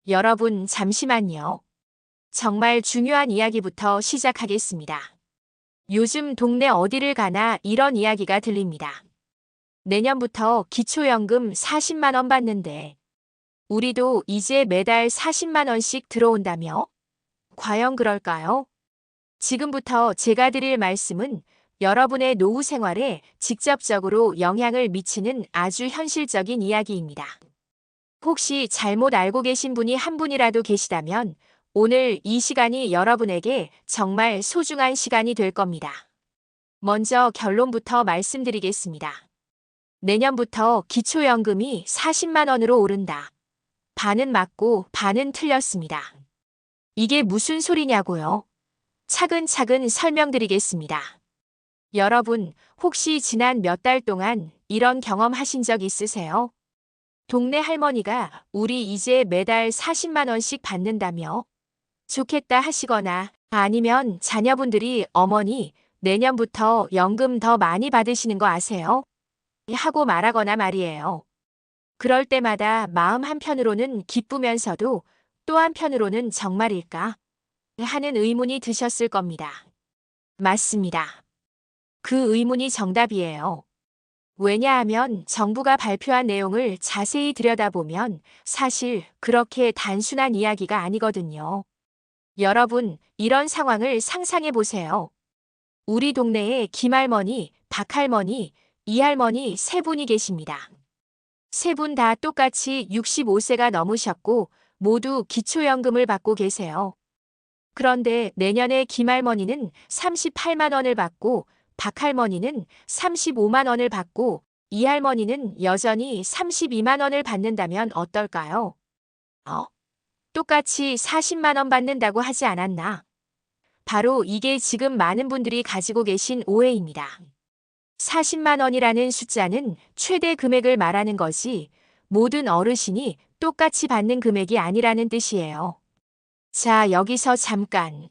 여러분, 잠시만요. 정말 중요한 이야기부터 시작하겠습니다. 요즘 동네 어디를 가나 이런 이야기가 들립니다. 내년부터 기초연금 40만 원 받는데 우리도 이제 매달 40만 원씩 들어온다며? 과연 그럴까요? 지금부터 제가 드릴 말씀은 여러분의 노후 생활에 직접적으로 영향을 미치는 아주 현실적인 이야기입니다. 혹시 잘못 알고 계신 분이 한 분이라도 계시다면 오늘 이 시간이 여러분에게 정말 소중한 시간이 될 겁니다. 먼저 결론부터 말씀드리겠습니다. 내년부터 기초연금이 40만 원으로 오른다. 반은 맞고 반은 틀렸습니다. 이게 무슨 소리냐고요? 차근차근 설명드리겠습니다. 여러분, 혹시 지난 몇 달 동안 이런 경험 하신 적 있으세요? 동네 할머니가 우리 이제 매달 40만 원씩 받는다며 좋겠다 하시거나 아니면 자녀분들이 어머니 내년부터 연금 더 많이 받으시는 거 아세요? 하고 말하거나 말이에요. 그럴 때마다 마음 한편으로는 기쁘면서도 또 한편으로는 정말일까? 하는 의문이 드셨을 겁니다. 맞습니다. 그 의문이 정답이에요. 왜냐하면 정부가 발표한 내용을 자세히 들여다보면 사실 그렇게 단순한 이야기가 아니거든요. 여러분, 이런 상황을 상상해 보세요. 우리 동네에 김할머니, 박할머니, 이할머니 세 분이 계십니다. 세 분 다 똑같이 65세가 넘으셨고 모두 기초연금을 받고 계세요. 그런데 내년에 김할머니는 38만 원을 받고 박할머니는 35만 원을 받고 이할머니는 여전히 32만 원을 받는다면 어떨까요? 똑같이 40만 원 받는다고 하지 않았나? 바로 이게 지금 많은 분들이 가지고 계신 오해입니다. 40만 원이라는 숫자는 최대 금액을 말하는 것이 모든 어르신이 똑같이 받는 금액이 아니라는 뜻이에요. 자, 여기서 잠깐.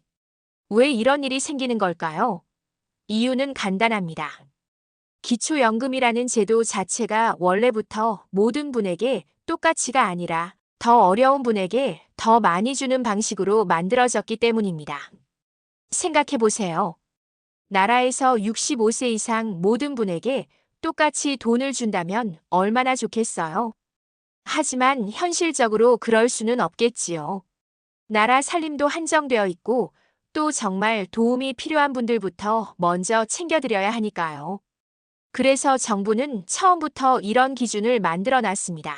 왜 이런 일이 생기는 걸까요? 이유는 간단합니다. 기초연금이라는 제도 자체가 원래부터 모든 분에게 똑같이가 아니라 더 어려운 분에게 더 많이 주는 방식으로 만들어졌기 때문입니다. 생각해 보세요. 나라에서 65세 이상 모든 분에게 똑같이 돈을 준다면 얼마나 좋겠어요? 하지만 현실적으로 그럴 수는 없겠지요. 나라 살림도 한정되어 있고 또 정말 도움이 필요한 분들부터 먼저 챙겨드려야 하니까요. 그래서 정부는 처음부터 이런 기준을 만들어 놨습니다.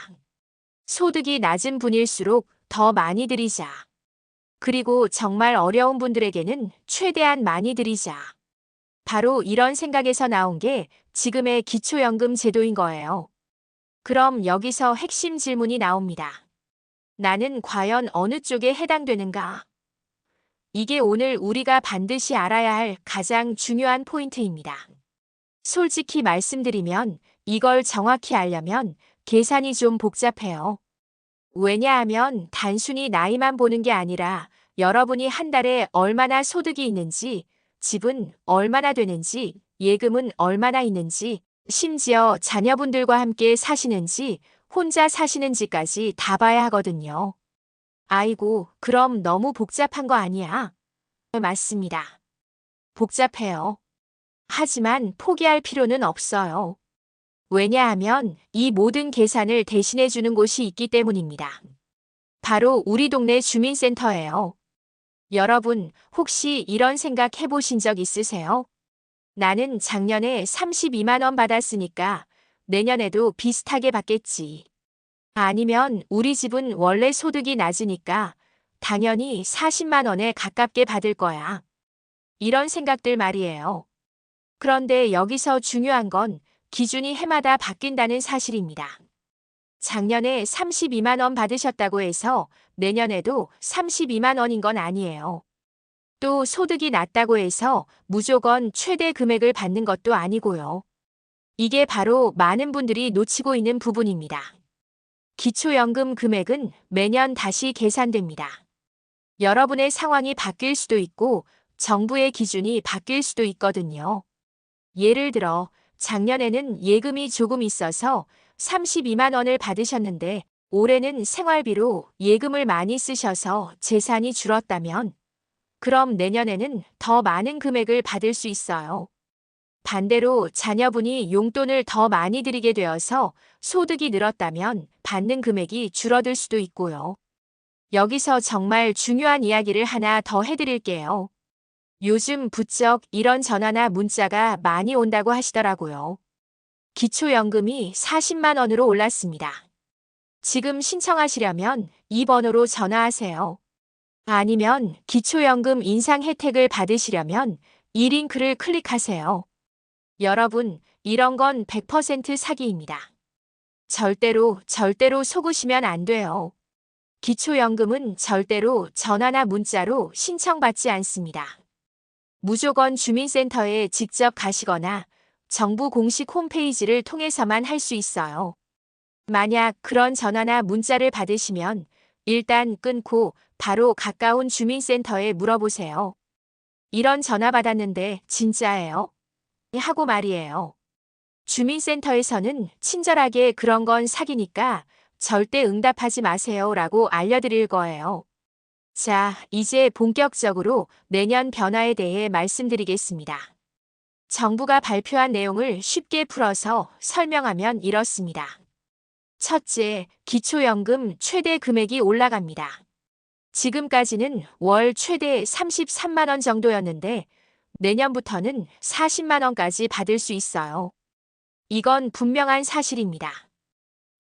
소득이 낮은 분일수록 더 많이 드리자. 그리고 정말 어려운 분들에게는 최대한 많이 드리자. 바로 이런 생각에서 나온 게 지금의 기초연금 제도인 거예요. 그럼 여기서 핵심 질문이 나옵니다. 나는 과연 어느 쪽에 해당되는가? 이게 오늘 우리가 반드시 알아야 할 가장 중요한 포인트입니다. 솔직히 말씀드리면 이걸 정확히 알려면 계산이 좀 복잡해요. 왜냐하면 단순히 나이만 보는 게 아니라 여러분이 한 달에 얼마나 소득이 있는지, 집은 얼마나 되는지, 예금은 얼마나 있는지, 심지어 자녀분들과 함께 사시는지, 혼자 사시는지까지 다 봐야 하거든요. 아이고, 그럼 너무 복잡한 거 아니야? 맞습니다. 복잡해요. 하지만 포기할 필요는 없어요. 왜냐하면 이 모든 계산을 대신해 주는 곳이 있기 때문입니다. 바로 우리 동네 주민센터예요. 여러분, 혹시 이런 생각 해보신 적 있으세요? 나는 작년에 32만 원 받았으니까 내년에도 비슷하게 받겠지. 아니면 우리 집은 원래 소득이 낮으니까 당연히 40만 원에 가깝게 받을 거야. 이런 생각들 말이에요. 그런데 여기서 중요한 건 기준이 해마다 바뀐다는 사실입니다. 작년에 32만 원 받으셨다고 해서 내년에도 32만 원인 건 아니에요. 또 소득이 낮다고 해서 무조건 최대 금액을 받는 것도 아니고요. 이게 바로 많은 분들이 놓치고 있는 부분입니다. 기초연금 금액은 매년 다시 계산됩니다. 여러분의 상황이 바뀔 수도 있고 정부의 기준이 바뀔 수도 있거든요. 예를 들어 작년에는 예금이 조금 있어서 32만 원을 받으셨는데 올해는 생활비로 예금을 많이 쓰셔서 재산이 줄었다면, 그럼 내년에는 더 많은 금액을 받을 수 있어요. 반대로 자녀분이 용돈을 더 많이 드리게 되어서 소득이 늘었다면 받는 금액이 줄어들 수도 있고요. 여기서 정말 중요한 이야기를 하나 더 해드릴게요. 요즘 부쩍 이런 전화나 문자가 많이 온다고 하시더라고요. 기초연금이 40만 원으로 올랐습니다. 지금 신청하시려면 이 번호로 전화하세요. 아니면 기초연금 인상 혜택을 받으시려면 이 링크를 클릭하세요. 여러분, 이런 건 100% 사기입니다. 절대로 속으시면 안 돼요. 기초연금은 절대로 전화나 문자로 신청받지 않습니다. 무조건 주민센터에 직접 가시거나 정부 공식 홈페이지를 통해서만 할 수 있어요. 만약 그런 전화나 문자를 받으시면 일단 끊고 바로 가까운 주민센터에 물어보세요. 이런 전화 받았는데 진짜예요? 하고 말이에요. 주민센터에서는 친절하게 그런 건 사기니까 절대 응답하지 마세요 라고 알려드릴 거예요. 자, 이제 본격적으로 내년 변화에 대해 말씀드리겠습니다. 정부가 발표한 내용을 쉽게 풀어서 설명하면 이렇습니다. 첫째, 기초연금 최대 금액이 올라갑니다. 지금까지는 월 최대 33만 원 정도였는데 내년부터는 40만 원까지 받을 수 있어요. 이건 분명한 사실입니다.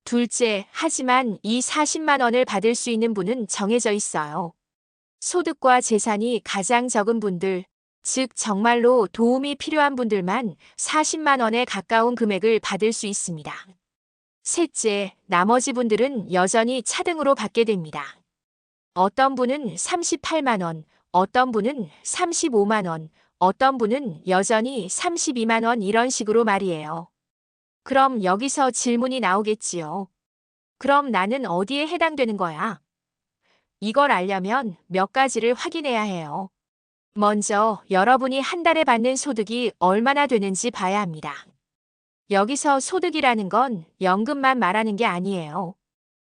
둘째, 하지만 이 40만 원을 받을 수 있는 분은 정해져 있어요. 소득과 재산이 가장 적은 분들, 즉 정말로 도움이 필요한 분들만 40만 원에 가까운 금액을 받을 수 있습니다. 셋째, 나머지 분들은 여전히 차등으로 받게 됩니다. 어떤 분은 38만 원, 어떤 분은 35만 원, 어떤 분은 여전히 32만 원 이런 식으로 말이에요. 그럼 여기서 질문이 나오겠지요. 그럼 나는 어디에 해당되는 거야? 이걸 알려면 몇 가지를 확인해야 해요. 먼저 여러분이 한 달에 받는 소득이 얼마나 되는지 봐야 합니다. 여기서 소득이라는 건 연금만 말하는 게 아니에요.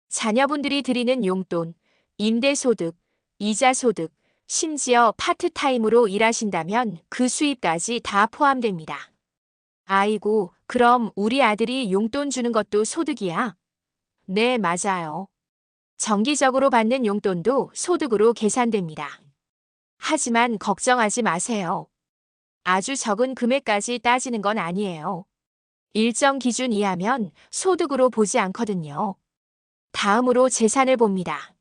자녀분들이 드리는 용돈, 임대소득, 이자소득, 심지어 파트타임으로 일하신다면 그 수입까지 다 포함됩니다. 아이고, 그럼 우리 아들이 용돈 주는 것도 소득이야? 네, 맞아요. 정기적으로 받는 용돈도 소득으로 계산됩니다. 하지만 걱정하지 마세요. 아주 적은 금액까지 따지는 건 아니에요. 일정 기준 이하면 소득으로 보지 않거든요. 다음으로 재산을 봅니다.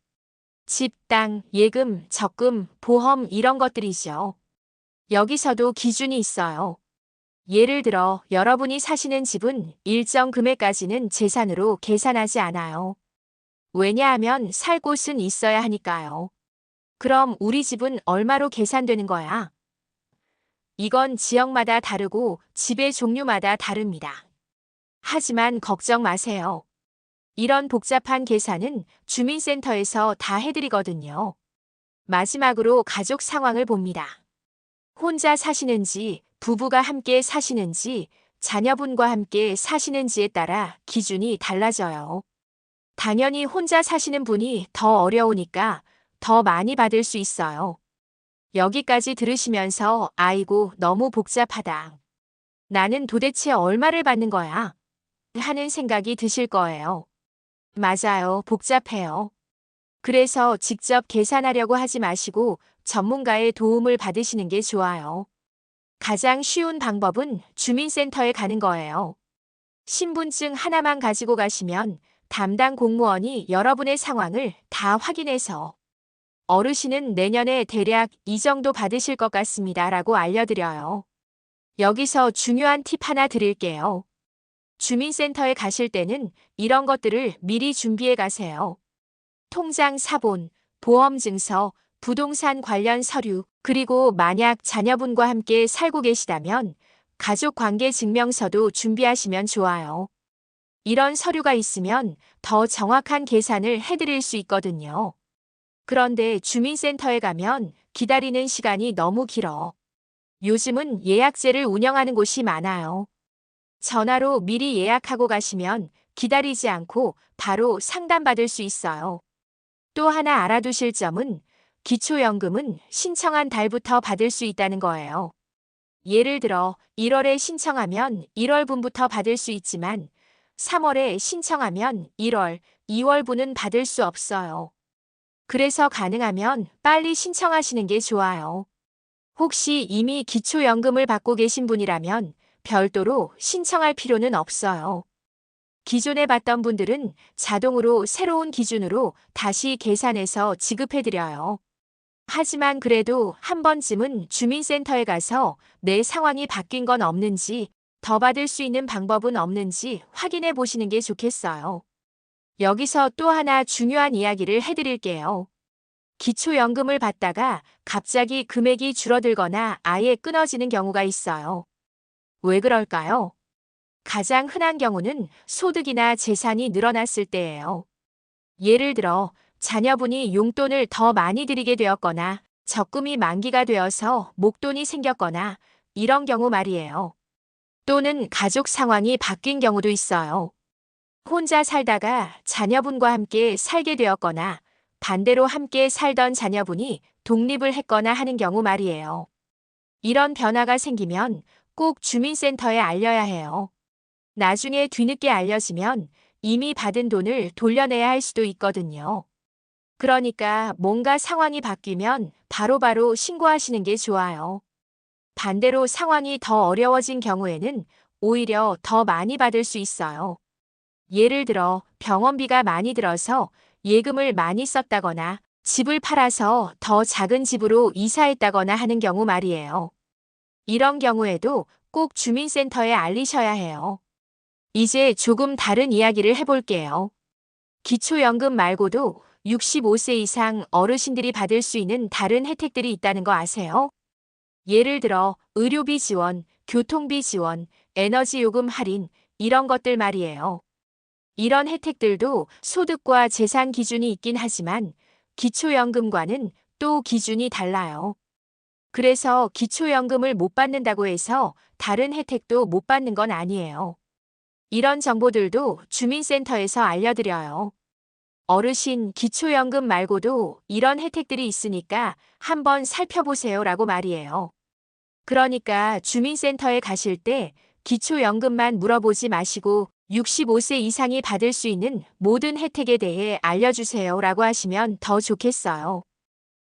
집, 땅, 예금, 적금, 보험 이런 것들이죠. 여기서도 기준이 있어요. 예를 들어 여러분이 사시는 집은 일정 금액까지는 재산으로 계산하지 않아요. 왜냐하면 살 곳은 있어야 하니까요. 그럼 우리 집은 얼마로 계산되는 거야? 이건 지역마다 다르고 집의 종류마다 다릅니다. 하지만 걱정 마세요. 이런 복잡한 계산은 주민센터에서 다 해드리거든요. 마지막으로 가족 상황을 봅니다. 혼자 사시는지, 부부가 함께 사시는지, 자녀분과 함께 사시는지에 따라 기준이 달라져요. 당연히 혼자 사시는 분이 더 어려우니까 더 많이 받을 수 있어요. 여기까지 들으시면서 아이고 너무 복잡하다. 나는 도대체 얼마를 받는 거야? 하는 생각이 드실 거예요. 맞아요. 복잡해요. 그래서 직접 계산하려고 하지 마시고 전문가의 도움을 받으시는 게 좋아요. 가장 쉬운 방법은 주민센터에 가는 거예요. 신분증 하나만 가지고 가시면 담당 공무원이 여러분의 상황을 다 확인해서 어르신은 내년에 대략 이 정도 받으실 것 같습니다 라고 알려드려요. 여기서 중요한 팁 하나 드릴게요. 주민센터에 가실 때는 이런 것들을 미리 준비해 가세요. 통장 사본, 보험증서, 부동산 관련 서류, 그리고 만약 자녀분과 함께 살고 계시다면 가족관계증명서도 준비하시면 좋아요. 이런 서류가 있으면 더 정확한 계산을 해드릴 수 있거든요. 그런데 주민센터에 가면 기다리는 시간이 너무 길어. 요즘은 예약제를 운영하는 곳이 많아요. 전화로 미리 예약하고 가시면 기다리지 않고 바로 상담받을 수 있어요. 또 하나 알아두실 점은 기초연금은 신청한 달부터 받을 수 있다는 거예요. 예를 들어 1월에 신청하면 1월분부터 받을 수 있지만 3월에 신청하면 1월, 2월분은 받을 수 없어요. 그래서 가능하면 빨리 신청하시는 게 좋아요. 혹시 이미 기초연금을 받고 계신 분이라면 별도로 신청할 필요는 없어요. 기존에 받던 분들은 자동으로 새로운 기준으로 다시 계산해서 지급해드려요. 하지만 그래도 한 번쯤은 주민센터에 가서 내 상황이 바뀐 건 없는지, 더 받을 수 있는 방법은 없는지 확인해 보시는 게 좋겠어요. 여기서 또 하나 중요한 이야기를 해드릴게요. 기초연금을 받다가 갑자기 금액이 줄어들거나 아예 끊어지는 경우가 있어요. 왜 그럴까요? 가장 흔한 경우는 소득이나 재산이 늘어났을 때예요. 예를 들어 자녀분이 용돈을 더 많이 드리게 되었거나 적금이 만기가 되어서 목돈이 생겼거나 이런 경우 말이에요. 또는 가족 상황이 바뀐 경우도 있어요. 혼자 살다가 자녀분과 함께 살게 되었거나 반대로 함께 살던 자녀분이 독립을 했거나 하는 경우 말이에요. 이런 변화가 생기면 꼭 주민센터에 알려야 해요. 나중에 뒤늦게 알려지면 이미 받은 돈을 돌려내야 할 수도 있거든요. 그러니까 뭔가 상황이 바뀌면 바로바로 신고하시는 게 좋아요. 반대로 상황이 더 어려워진 경우에는 오히려 더 많이 받을 수 있어요. 예를 들어 병원비가 많이 들어서 예금을 많이 썼다거나 집을 팔아서 더 작은 집으로 이사했다거나 하는 경우 말이에요. 이런 경우에도 꼭 주민센터에 알리셔야 해요. 이제 조금 다른 이야기를 해볼게요. 기초연금 말고도 65세 이상 어르신들이 받을 수 있는 다른 혜택들이 있다는 거 아세요? 예를 들어 의료비 지원, 교통비 지원, 에너지요금 할인, 이런 것들 말이에요. 이런 혜택들도 소득과 재산 기준이 있긴 하지만 기초연금과는 또 기준이 달라요. 그래서 기초연금을 못 받는다고 해서 다른 혜택도 못 받는 건 아니에요. 이런 정보들도 주민센터에서 알려드려요. 어르신 기초연금 말고도 이런 혜택들이 있으니까 한번 살펴보세요라고 말이에요. 그러니까 주민센터에 가실 때 기초연금만 물어보지 마시고 65세 이상이 받을 수 있는 모든 혜택에 대해 알려주세요라고 하시면 더 좋겠어요.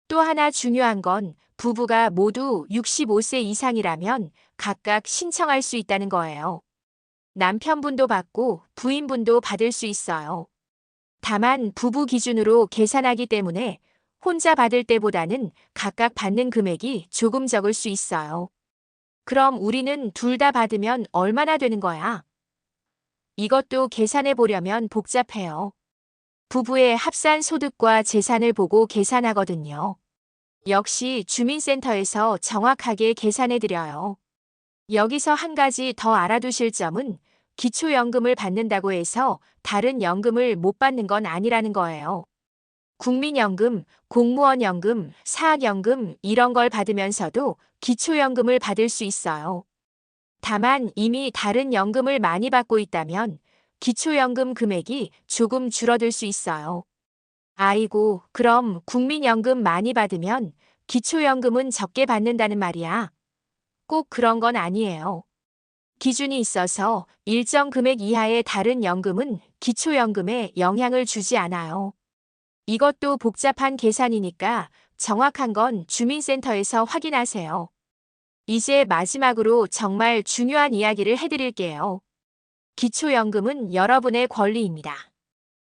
또 하나 중요한 건 부부가 모두 65세 이상이라면 각각 신청할 수 있다는 거예요. 남편분도 받고 부인분도 받을 수 있어요. 다만 부부 기준으로 계산하기 때문에 혼자 받을 때보다는 각각 받는 금액이 조금 적을 수 있어요. 그럼 우리는 둘 다 받으면 얼마나 되는 거야? 이것도 계산해 보려면 복잡해요. 부부의 합산 소득과 재산을 보고 계산하거든요. 역시 주민센터에서 정확하게 계산해 드려요. 여기서 한 가지 더 알아두실 점은 기초연금을 받는다고 해서 다른 연금을 못 받는 건 아니라는 거예요. 국민연금, 공무원연금, 사학연금 이런 걸 받으면서도 기초연금을 받을 수 있어요. 다만 이미 다른 연금을 많이 받고 있다면 기초연금 금액이 조금 줄어들 수 있어요. 아이고, 그럼 국민연금 많이 받으면 기초연금은 적게 받는다는 말이야. 꼭 그런 건 아니에요. 기준이 있어서 일정 금액 이하의 다른 연금은 기초연금에 영향을 주지 않아요. 이것도 복잡한 계산이니까 정확한 건 주민센터에서 확인하세요. 이제 마지막으로 정말 중요한 이야기를 해드릴게요. 기초연금은 여러분의 권리입니다.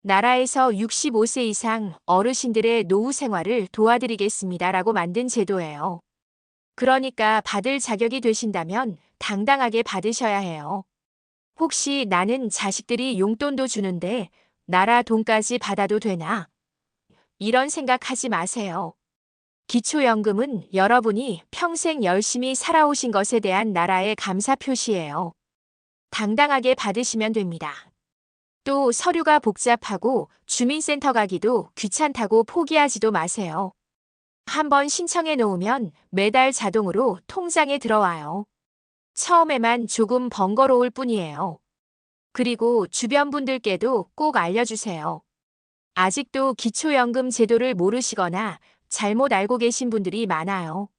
나라에서 65세 이상 어르신들의 노후 생활을 도와드리겠습니다라고 만든 제도예요. 그러니까 받을 자격이 되신다면 당당하게 받으셔야 해요. 혹시 나는 자식들이 용돈도 주는데 나라 돈까지 받아도 되나? 이런 생각하지 마세요. 기초연금은 여러분이 평생 열심히 살아오신 것에 대한 나라의 감사 표시예요. 당당하게 받으시면 됩니다. 또 서류가 복잡하고 주민센터 가기도 귀찮다고 포기하지도 마세요. 한번 신청해 놓으면 매달 자동으로 통장에 들어와요. 처음에만 조금 번거로울 뿐이에요. 그리고 주변 분들께도 꼭 알려주세요. 아직도 기초연금 제도를 모르시거나 잘못 알고 계신 분들이 많아요.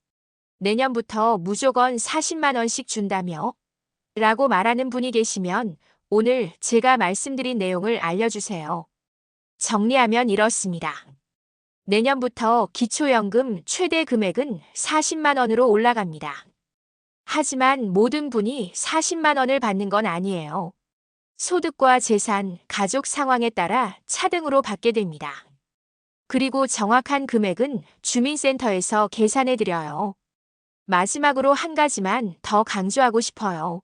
내년부터 무조건 40만 원씩 준다며? 라고 말하는 분이 계시면 오늘 제가 말씀드린 내용을 알려주세요. 정리하면 이렇습니다. 내년부터 기초연금 최대 금액은 40만 원으로 올라갑니다. 하지만 모든 분이 40만 원을 받는 건 아니에요. 소득과 재산, 가족 상황에 따라 차등으로 받게 됩니다. 그리고 정확한 금액은 주민센터에서 계산해 드려요. 마지막으로 한 가지만 더 강조하고 싶어요.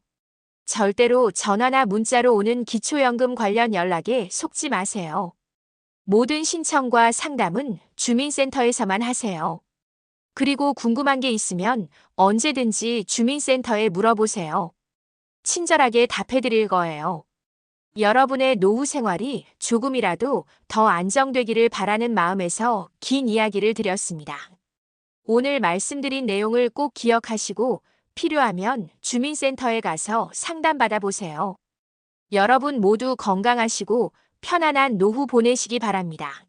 절대로 전화나 문자로 오는 기초연금 관련 연락에 속지 마세요. 모든 신청과 상담은 주민센터에서만 하세요. 그리고 궁금한 게 있으면 언제든지 주민센터에 물어보세요. 친절하게 답해 드릴 거예요. 여러분의 노후 생활이 조금이라도 더 안정되기를 바라는 마음에서 긴 이야기를 드렸습니다. 오늘 말씀드린 내용을 꼭 기억하시고 필요하면 주민센터에 가서 상담받아 보세요. 여러분 모두 건강하시고 편안한 노후 보내시기 바랍니다.